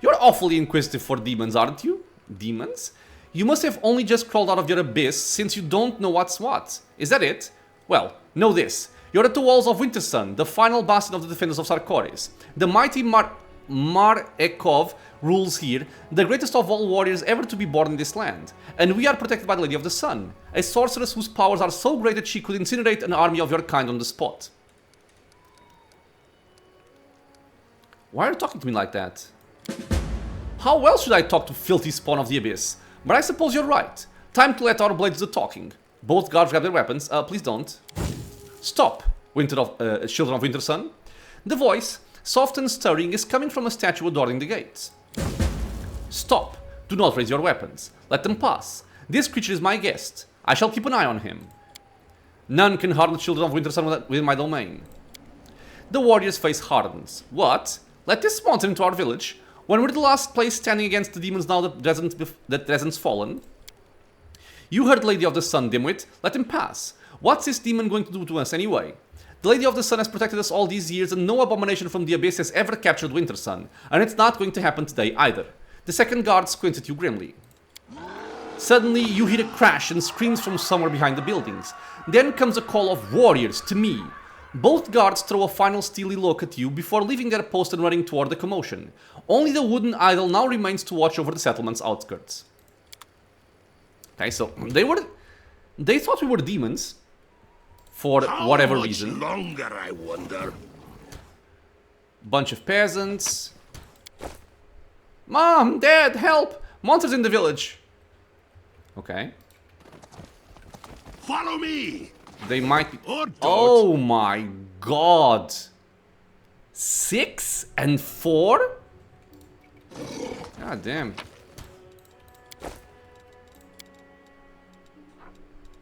You're awfully inquisitive for demons, aren't you? Demons? You must have only just crawled out of your abyss since you don't know what's what. Is that it? Well, know this. You're at the walls of Wintersun, the final bastion of the defenders of Sarkoris. The mighty Mar-Ekov rules here, the greatest of all warriors ever to be born in this land. And we are protected by the Lady of the Sun, a sorceress whose powers are so great that she could incinerate an army of your kind on the spot. Why are you talking to me like that? How else should I talk to filthy spawn of the abyss? But I suppose you're right. Time to let our blades do the talking. Both guards grab their weapons. Please don't. Stop, children of Wintersun. The voice, soft and stirring, is coming from a statue adorning the gates. Stop. Do not raise your weapons. Let them pass. This creature is my guest. I shall keep an eye on him. None can harm the children of Wintersun within my domain. The warrior's face hardens. What? Let this monster into our village? When we're the last place standing against the demons now that Dresden's fallen? You heard Lady of the Sun, dimwit. Let him pass. What's this demon going to do to us anyway? The Lady of the Sun has protected us all these years and no abomination from the abyss has ever captured Wintersun. And it's not going to happen today either. The second guard squints at you grimly. Suddenly, you hear a crash and screams from somewhere behind the buildings. Then comes a call of warriors to me. Both guards throw a final steely look at you before leaving their post and running toward the commotion. Only the wooden idol now remains to watch over the settlement's outskirts. Okay, so they thought we were demons. For whatever reason. How much longer, I wonder? Bunch of peasants. Mom, Dad, help! Monsters in the village. Okay. Follow me! They might be... Or don't. Oh my god. 6 and 4? God damn.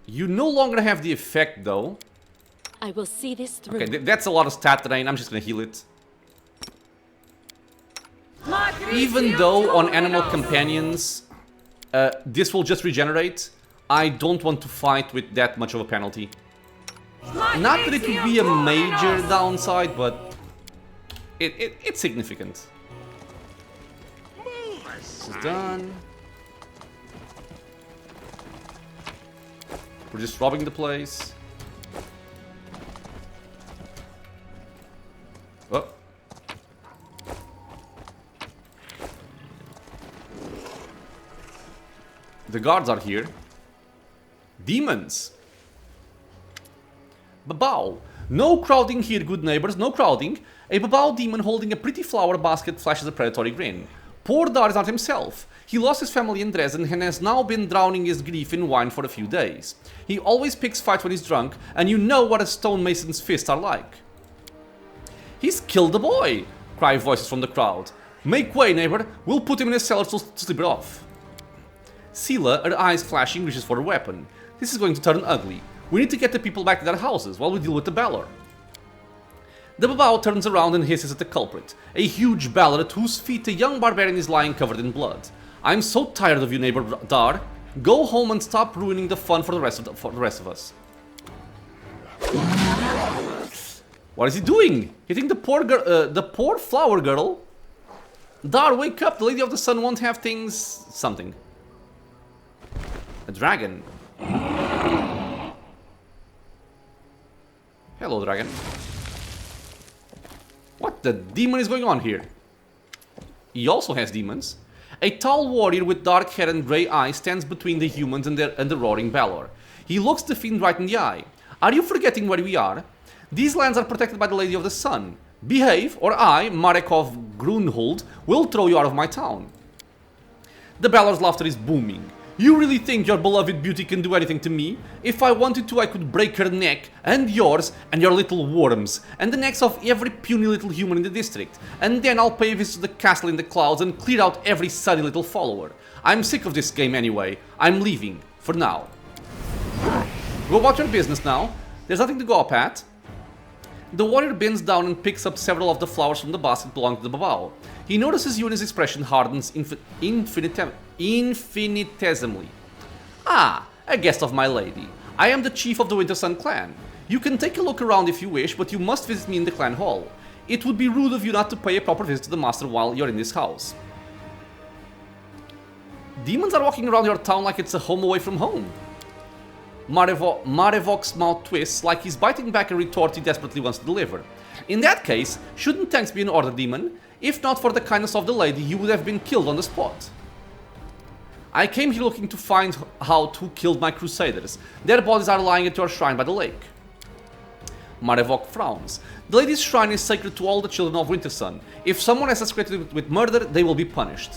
You no longer have the effect though. I will see this through. Okay, that's a lot of stat drain. I'm just gonna heal it. Even though on animal companions, this will just regenerate, I don't want to fight with that much of a penalty. Not that it would be a major downside, but it's significant. This is done. We're just robbing the place. Oh. The guards are here. Demons. Babao. No crowding here, good neighbors, no crowding. A Babao demon holding a pretty flower basket flashes a predatory grin. Poor Dar is not himself. He lost his family in Dresden and has now been drowning his grief in wine for a few days. He always picks fights when he's drunk, and you know what a stonemason's fists are like. He's killed the boy, cry voices from the crowd. Make way, neighbor, we'll put him in a cellar to sleep it off. Sela, her eyes flashing, reaches for her weapon. This is going to turn ugly. We need to get the people back to their houses while we deal with the Balor. The Babao turns around and hisses at the culprit, a huge Balor at whose feet a young barbarian is lying covered in blood. I'm so tired of you, neighbor Dar. Go home and stop ruining the fun for the rest of us. What is he doing? Hitting the poor flower girl? Dar, wake up! The Lady of the Sun won't have things... something. A dragon. Hello, dragon. What the demon is going on here? He also has demons. A tall warrior with dark hair and grey eyes stands between the humans and the roaring Balor. He looks the fiend right in the eye. Are you forgetting where we are? These lands are protected by the Lady of the Sun. Behave, or I, Marek of Grunhold, will throw you out of my town. The Balor's laughter is booming. You really think your beloved beauty can do anything to me? If I wanted to, I could break her neck, and yours, and your little worms, and the necks of every puny little human in the district. And then I'll pay a visit to the castle in the clouds and clear out every sunny little follower. I'm sick of this game anyway. I'm leaving, for now. Go about your business now. There's nothing to go up at. The warrior bends down and picks up several of the flowers from the basket belonging to the Babao. He notices you and his expression hardens infinitesimally. Ah, a guest of my lady. I am the chief of the Wintersun clan. You can take a look around if you wish, but you must visit me in the clan hall. It would be rude of you not to pay a proper visit to the master while you're in this house. Demons are walking around your town like it's a home away from home. Marevok's mouth twists like he's biting back a retort he desperately wants to deliver. In that case, shouldn't thanks be in order, demon? If not for the kindness of the lady, you would have been killed on the spot. I came here looking to find out who killed my crusaders. Their bodies are lying at your shrine by the lake. Marevok frowns. The lady's shrine is sacred to all the children of Wintersun. If someone is associated with murder, they will be punished.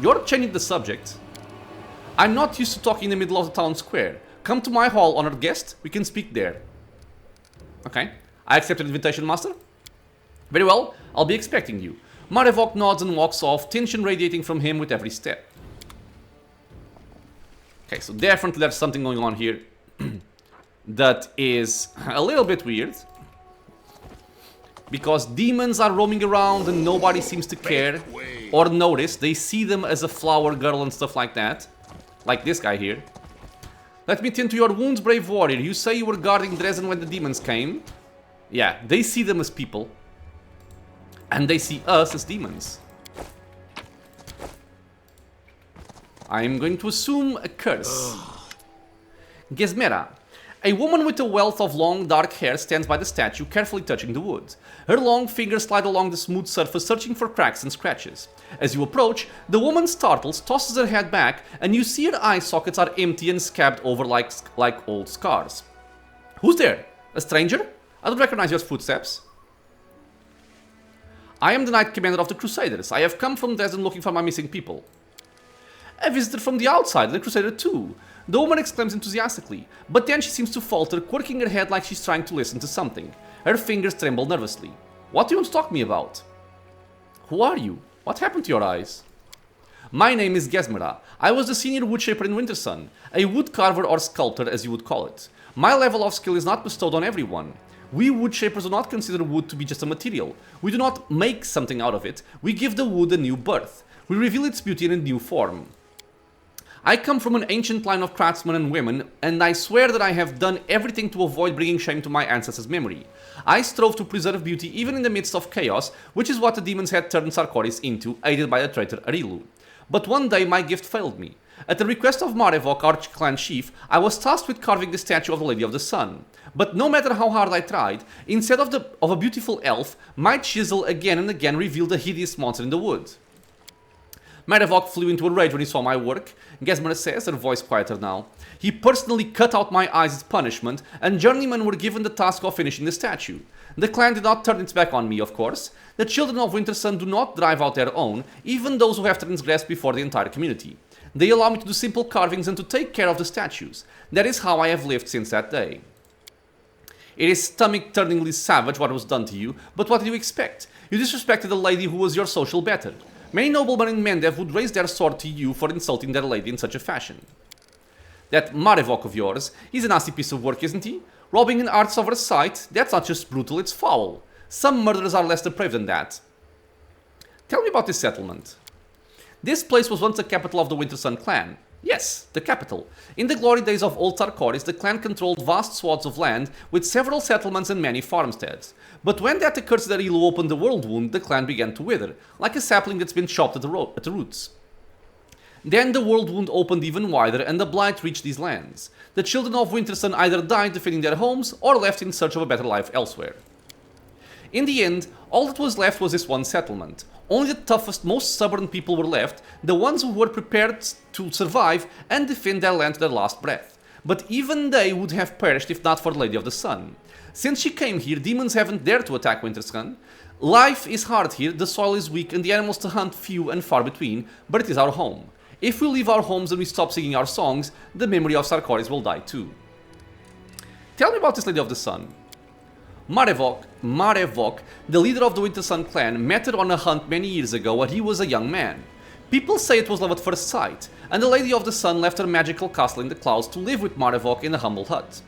You're changing the subject. I'm not used to talking in the middle of the town square. Come to my hall, honored guest. We can speak there. Okay. I accepted the invitation, master. Very well. I'll be expecting you. Marevok nods and walks off, tension radiating from him with every step. Okay, so definitely there's something going on here that is a little bit weird. Because demons are roaming around and nobody seems to care or notice. They see them as a flower girl and stuff like that. Like this guy here. Let me tend to your wounds, brave warrior. You say you were guarding Dresden when the demons came. Yeah, they see them as people. And they see us as demons. I am going to assume a curse. Gesmera. A woman with a wealth of long, dark hair stands by the statue, carefully touching the wood. Her long fingers slide along the smooth surface, searching for cracks and scratches. As you approach, the woman startles, tosses her head back, and you see her eye sockets are empty and scabbed over like old scars. Who's there? A stranger? I don't recognize your footsteps. I am the Knight Commander of the Crusaders. I have come from Dresden looking for my missing people. A visitor from the outside, and a Crusader too. The woman exclaims enthusiastically, but then she seems to falter, quirking her head like she's trying to listen to something. Her fingers tremble nervously. What do you want to talk to me about? Who are you? What happened to your eyes? My name is Gesmera. I was the senior woodshaper in Wintersun, a woodcarver or sculptor as you would call it. My level of skill is not bestowed on everyone. We woodshapers do not consider wood to be just a material. We do not make something out of it. We give the wood a new birth. We reveal its beauty in a new form. I come from an ancient line of craftsmen and women, and I swear that I have done everything to avoid bringing shame to my ancestors' memory. I strove to preserve beauty even in the midst of chaos, which is what the demons had turned Sarkoris into, aided by the traitor Arilu. But one day my gift failed me. At the request of Marevok, arch-clan chief, I was tasked with carving the statue of the Lady of the Sun. But no matter how hard I tried, instead of a beautiful elf, my chisel again and again revealed a hideous monster in the wood. Marevok flew into a rage when he saw my work. Gesmera says, her voice quieter now. He personally cut out my eyes as punishment, and journeymen were given the task of finishing the statue. The clan did not turn its back on me, of course. The children of Wintersun do not drive out their own, even those who have transgressed before the entire community. They allow me to do simple carvings and to take care of the statues. That is how I have lived since that day. It is stomach-turningly savage what was done to you, but what did you expect? You disrespected a lady who was your social better. Many noblemen in Mendev would raise their sword to you for insulting their lady in such a fashion. That Marevok of yours, he's a nasty piece of work, isn't he? Robbing an artist over sight, that's not just brutal, it's foul. Some murderers are less depraved than that. Tell me about this settlement. This place was once the capital of the Wintersun clan. Yes, the capital. In the glory days of Old Tarkoris, the clan controlled vast swaths of land with several settlements and many farmsteads. But when that accursed Arilu opened the world wound, the clan began to wither, like a sapling that's been chopped at the roots. Then the world wound opened even wider and the blight reached these lands. The children of Wintersun either died defending their homes or left in search of a better life elsewhere. In the end, all that was left was this one settlement. Only the toughest, most stubborn people were left, the ones who were prepared to survive and defend their land to their last breath. But even they would have perished if not for the Lady of the Sun. Since she came here, demons haven't dared to attack Wintersun. Life is hard here, the soil is weak and the animals to hunt few and far between, but it is our home. If we leave our homes and we stop singing our songs, the memory of Sarkoris will die too. Tell me about this Lady of the Sun. Marevok, the leader of the Wintersun clan, met her on a hunt many years ago when he was a young man. People say it was love at first sight, and the Lady of the Sun left her magical castle in the clouds to live with Marevok in a humble hut.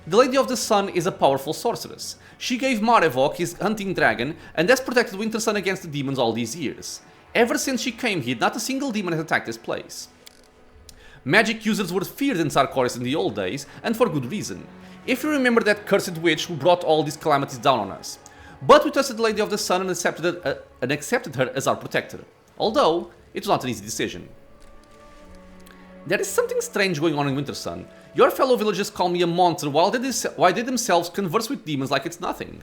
The Lady of the Sun is a powerful sorceress. She gave Marevok his hunting dragon and has protected Wintersun against the demons all these years. Ever since she came here, not a single demon has attacked this place. Magic users were feared in Sarkoris in the old days, and for good reason. If you remember that cursed witch who brought all these calamities down on us. But we trusted the Lady of the Sun and accepted her as our protector. Although, it was not an easy decision. There is something strange going on in Wintersun. Your fellow villagers call me a monster while they themselves converse with demons like it's nothing.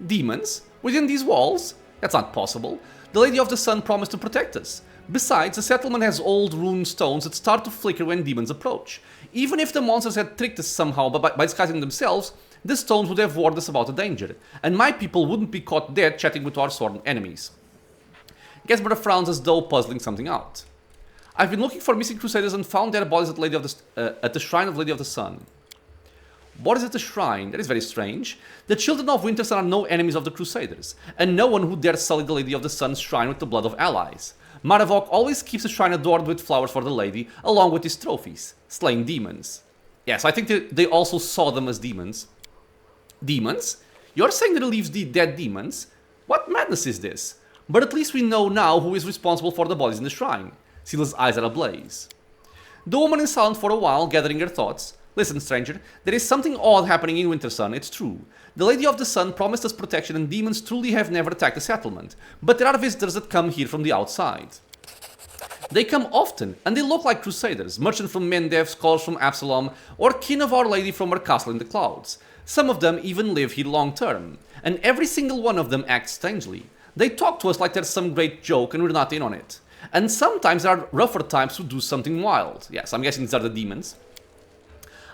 Demons? Within these walls? That's not possible. The Lady of the Sun promised to protect us. Besides, the settlement has old rune stones that start to flicker when demons approach. Even if the monsters had tricked us somehow by disguising themselves, the stones would have warned us about the danger, and my people wouldn't be caught dead chatting with our sworn enemies. Gesper frowns as though puzzling something out. I've been looking for missing crusaders and found their bodies at the shrine of Lady of the Sun. What is at the shrine? That is very strange. The children of Wintersun are no enemies of the crusaders, and no one who dares sully the Lady of the Sun's shrine with the blood of allies. Marevok always keeps the shrine adorned with flowers for the lady, along with his trophies, slaying demons. Yes, I think they also saw them as demons. Demons? You're saying that it leaves the dead demons? What madness is this? But at least we know now who is responsible for the bodies in the shrine. Sila's eyes are ablaze. The woman is silent for a while, gathering her thoughts. Listen, stranger, there is something odd happening in Wintersun, it's true. The Lady of the Sun promised us protection and demons truly have never attacked the settlement, but there are visitors that come here from the outside. They come often, and they look like crusaders, merchants from Mendev, scholars from Absalom, or kin of Our Lady from her castle in the clouds. Some of them even live here long term, and every single one of them acts strangely. They talk to us like there's some great joke and we're not in on it. And sometimes there are rougher types who do something wild. Yes, I'm guessing these are the demons.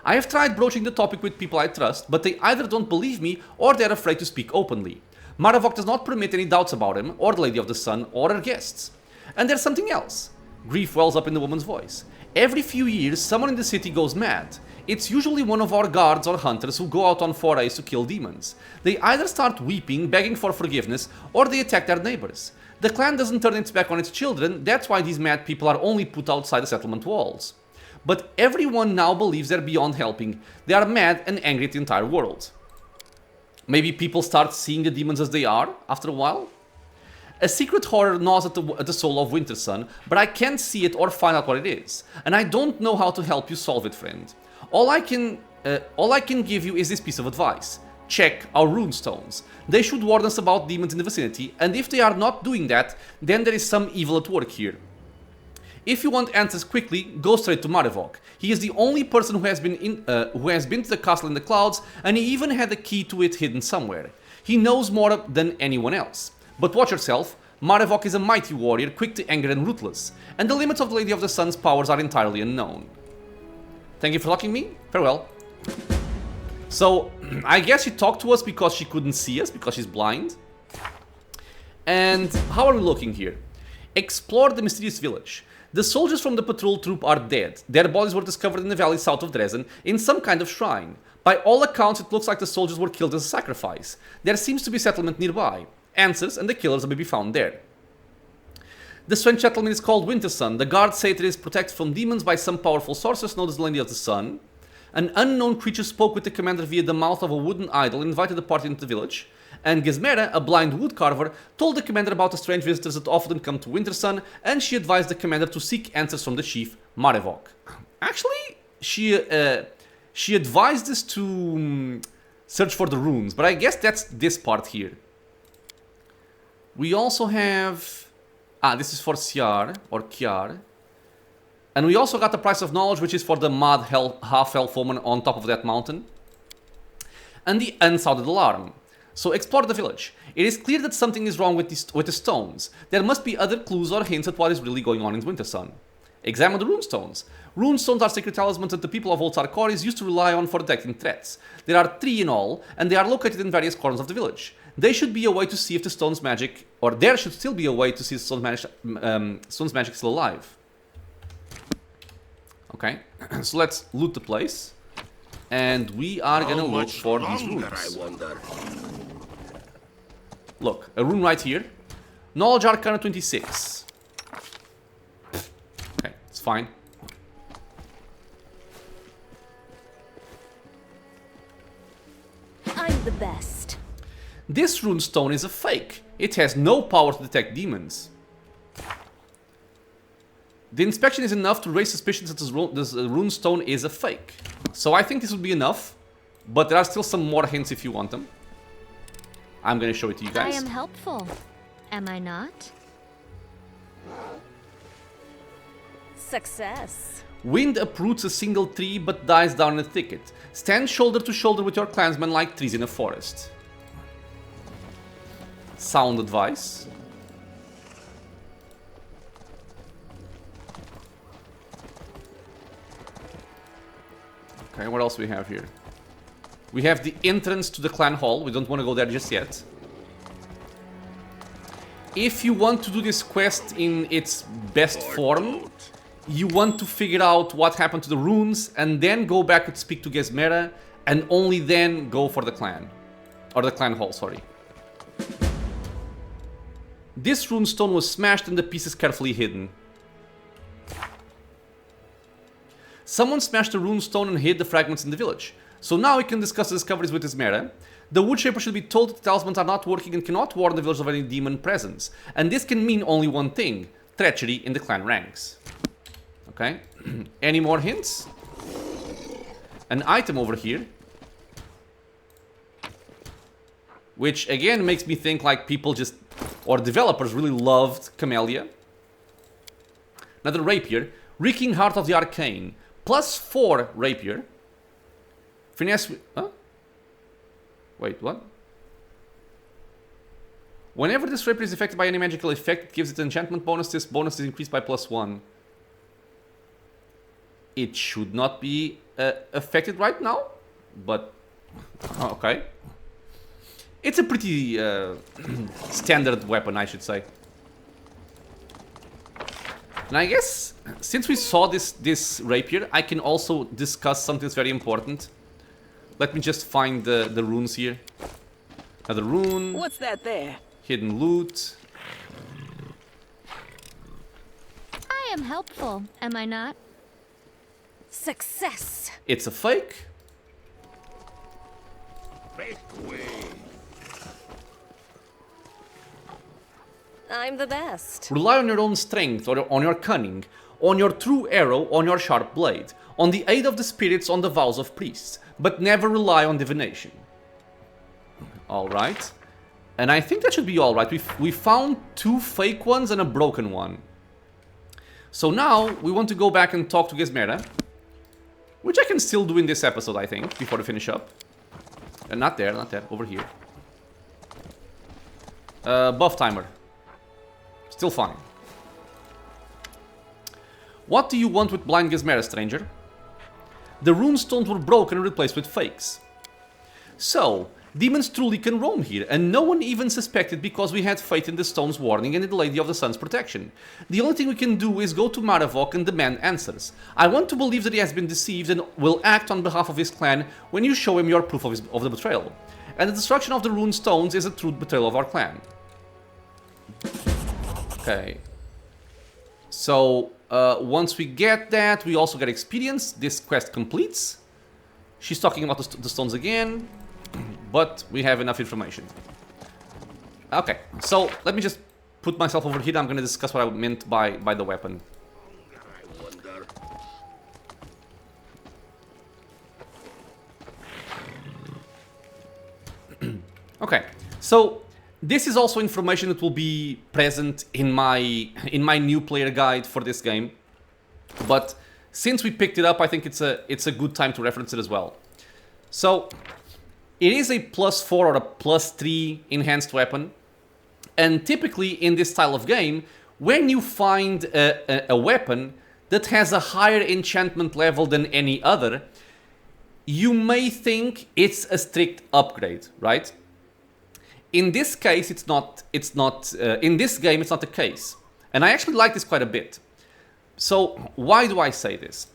I have tried broaching the topic with people I trust, but they either don't believe me or they're afraid to speak openly. Marevok does not permit any doubts about him, or the Lady of the Sun, or her guests. And there's something else. Grief wells up in the woman's voice. Every few years, someone in the city goes mad. It's usually one of our guards or hunters who go out on forays to kill demons. They either start weeping, begging for forgiveness, or they attack their neighbors. The clan doesn't turn its back on its children, that's why these mad people are only put outside the settlement walls. But everyone now believes they're beyond helping. They are mad and angry at the entire world. Maybe people start seeing the demons as they are, after a while? A secret horror gnaws at the soul of Wintersun, but I can't see it or find out what it is. And I don't know how to help you solve it, friend. All I can give you is this piece of advice. Check our runestones. They should warn us about demons in the vicinity, and if they are not doing that, then there is some evil at work here. If you want answers quickly, go straight to Marevok. He is the only person who has been to the castle in the clouds, and he even had a key to it hidden somewhere. He knows more than anyone else. But watch yourself, Marevok is a mighty warrior, quick to anger and ruthless, and the limits of the Lady of the Sun's powers are entirely unknown. Thank you for talking to me. Farewell. So, I guess she talked to us because she couldn't see us, because she's blind. And how are we looking here? Explore the mysterious village. The soldiers from the patrol troop are dead. Their bodies were discovered in the valley south of Dresden, in some kind of shrine. By all accounts, it looks like the soldiers were killed as a sacrifice. There seems to be settlement nearby. Answers and the killers may be found there. The strange settlement is called Wintersun. The guards say it is protected from demons by some powerful sorceress known as the Lady of the Sun. An unknown creature spoke with the commander via the mouth of a wooden idol and invited the party into the village. and Gizmera, a blind woodcarver, told the commander about the strange visitors that often come to Wintersun, and she advised the commander to seek answers from the chief, Marevok. Actually, she advised us to search for the runes, but I guess that's this part here. We also have... this is for Siar, or Kiar. And we also got the Price of Knowledge, which is for the Mad Half-Elf woman on top of that mountain. And the Unsounded Alarm. So explore the village. It is clear that something is wrong with the stones. There must be other clues or hints at what is really going on in Wintersun. Examine the runestones. Runestones are sacred talismans that the people of WotR used to rely on for detecting threats. There are 3 in all, and they are located in various corners of the village. There should be a way to see if the stone's magic, or there should still be a way to see the stone's magic still alive. Okay, so let's loot the place. And we are gonna look for these runes. Look, a rune right here. Knowledge Arcana 26. Okay, it's fine. I'm the best. This runestone is a fake. It has no power to detect demons. The inspection is enough to raise suspicions that this runestone is a fake. So I think this would be enough, but there are still some more hints if you want them. I'm gonna show it to you guys. I am helpful, am I not? Success. Wind uproots a single tree but dies down in a thicket. Stand shoulder to shoulder with your clansmen like trees in a forest. Sound advice. Okay, what else do we have here? We have the entrance to the clan hall. We don't want to go there just yet. If you want to do this quest in its best form, you want to figure out what happened to the runes and then go back and speak to Gizmera and only then go for the clan. Or the clan hall, sorry. This runestone was smashed and the pieces carefully hidden. Someone smashed the runestone and hid the fragments in the village. So now we can discuss the discoveries with Gizmera. The Woodshaper should be told that the talismans are not working and cannot warn the village of any demon presence. And this can mean only one thing: treachery in the clan ranks. Okay, any more hints? An item over here. Which again makes me think like people just, or developers really loved Camellia. Another rapier. Reeking Heart of the Arcane. +4 rapier. Finesse... Huh? Wait, what? Whenever this rapier is affected by any magical effect, it gives it an enchantment bonus. This bonus is increased by +1. It should not be affected right now, but... Okay. It's a pretty standard weapon, I should say. And I guess, since we saw this rapier, I can also discuss something that's very important. Let me just find the runes here. Another rune. What's that there? Hidden loot. I am helpful, am I not? Success. It's a fake. Fake away. I'm the best. Rely on your own strength, or on your cunning, on your true arrow, on your sharp blade, on the aid of the spirits, on the vows of priests, but never rely on divination. Alright. And I think that should be alright. We found 2 fake ones and a broken one. So now, we want to go back and talk to Gizmera. Which I can still do in this episode, I think, before we finish up. Not there, over here. Buff timer. Still fine. What do you want with blind Gizmera, stranger? The runestones were broken and replaced with fakes. So, demons truly can roam here, and no one even suspected because we had faith in the stone's warning and in the Lady of the Sun's protection. The only thing we can do is go to Marevok and demand answers. I want to believe that he has been deceived and will act on behalf of his clan when you show him your proof of the betrayal. And the destruction of the runestones is a true betrayal of our clan. Okay. So, once we get that, we also get experience. This quest completes. She's talking about the stones again, but we have enough information. Okay, so let me just put myself over here. I'm gonna discuss what I meant by the weapon. I wonder. Okay, so this is also information that will be present in my new player guide for this game. But since we picked it up, I think it's a good time to reference it as well. So it is a +4 or a +3 enhanced weapon. And typically in this style of game, when you find a weapon that has a higher enchantment level than any other, you may think it's a strict upgrade, right? In this case, it's not. In this game, it's not the case, and I actually like this quite a bit. So why do I say this?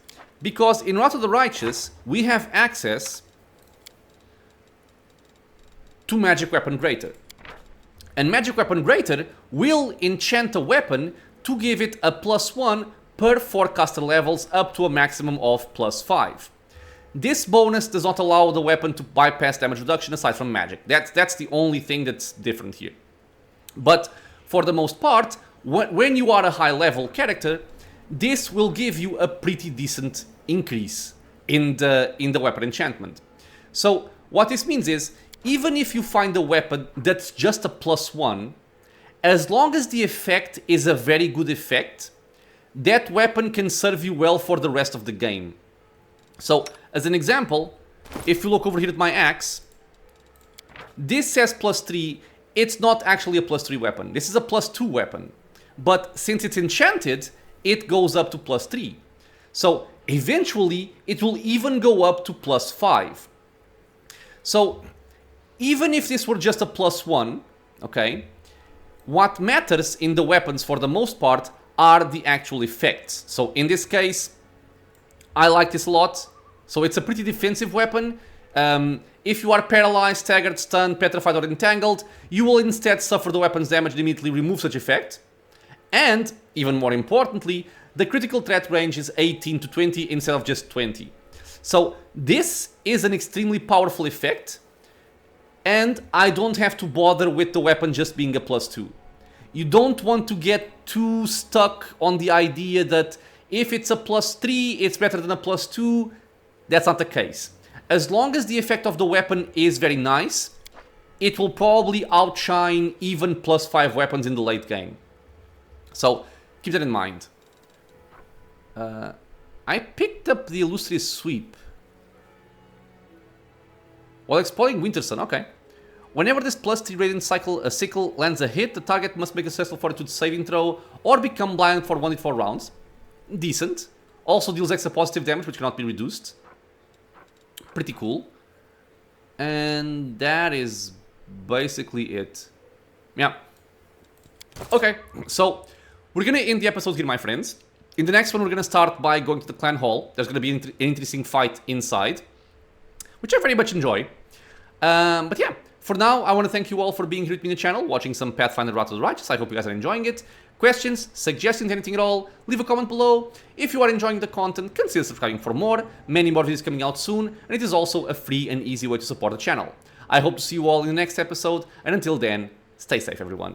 Because in Wrath of the Righteous, we have access to Magic Weapon Greater. And Magic Weapon Greater will enchant a weapon to give it a +1 per 4 caster levels up to a maximum of +5. This bonus does not allow the weapon to bypass damage reduction aside from magic. That's the only thing that's different here. But for the most part, when you are a high level character, this will give you a pretty decent increase in the weapon enchantment. So what this means is, even if you find a weapon that's just a +1, as long as the effect is a very good effect, that weapon can serve you well for the rest of the game. So, as an example, if you look over here at my axe, this says +3, it's not actually a +3 weapon. This is a +2 weapon. But since it's enchanted, it goes up to +3. So, eventually, it will even go up to +5. So, even if this were just a +1, okay, what matters in the weapons for the most part are the actual effects. So, in this case, I like this a lot. So it's a pretty defensive weapon. If you are paralyzed, staggered, stunned, petrified, or entangled, you will instead suffer the weapon's damage and immediately remove such effect. And, even more importantly, the critical threat range is 18 to 20 instead of just 20. So this is an extremely powerful effect, and I don't have to bother with the weapon just being a +2. You don't want to get too stuck on the idea that if it's a +3, it's better than a +2. That's not the case. As long as the effect of the weapon is very nice, it will probably outshine even +5 weapons in the late game. So, keep that in mind. I picked up the Illustrious Sweep while exploring Wintersun, okay. Whenever this +3 radiant sickle lands a hit, the target must make a successful fortitude saving throw or become blind for 1d4 rounds. Decent. Also deals extra positive damage, which cannot be reduced. Pretty cool. And that is basically it. Yeah. Okay, so we're gonna end the episode here, my friends. In the next one, we're gonna start by going to the clan hall. There's gonna be an interesting fight inside, which I very much enjoy. But yeah, for now, I want to thank you all for being here with me on the channel, watching some Pathfinder Wrath of the Righteous. I hope you guys are enjoying it. Questions, suggestions, anything at all, leave a comment below. If you are enjoying the content, consider subscribing for more. Many more videos coming out soon, and it is also a free and easy way to support the channel. I hope to see you all in the next episode, and until then, stay safe everyone.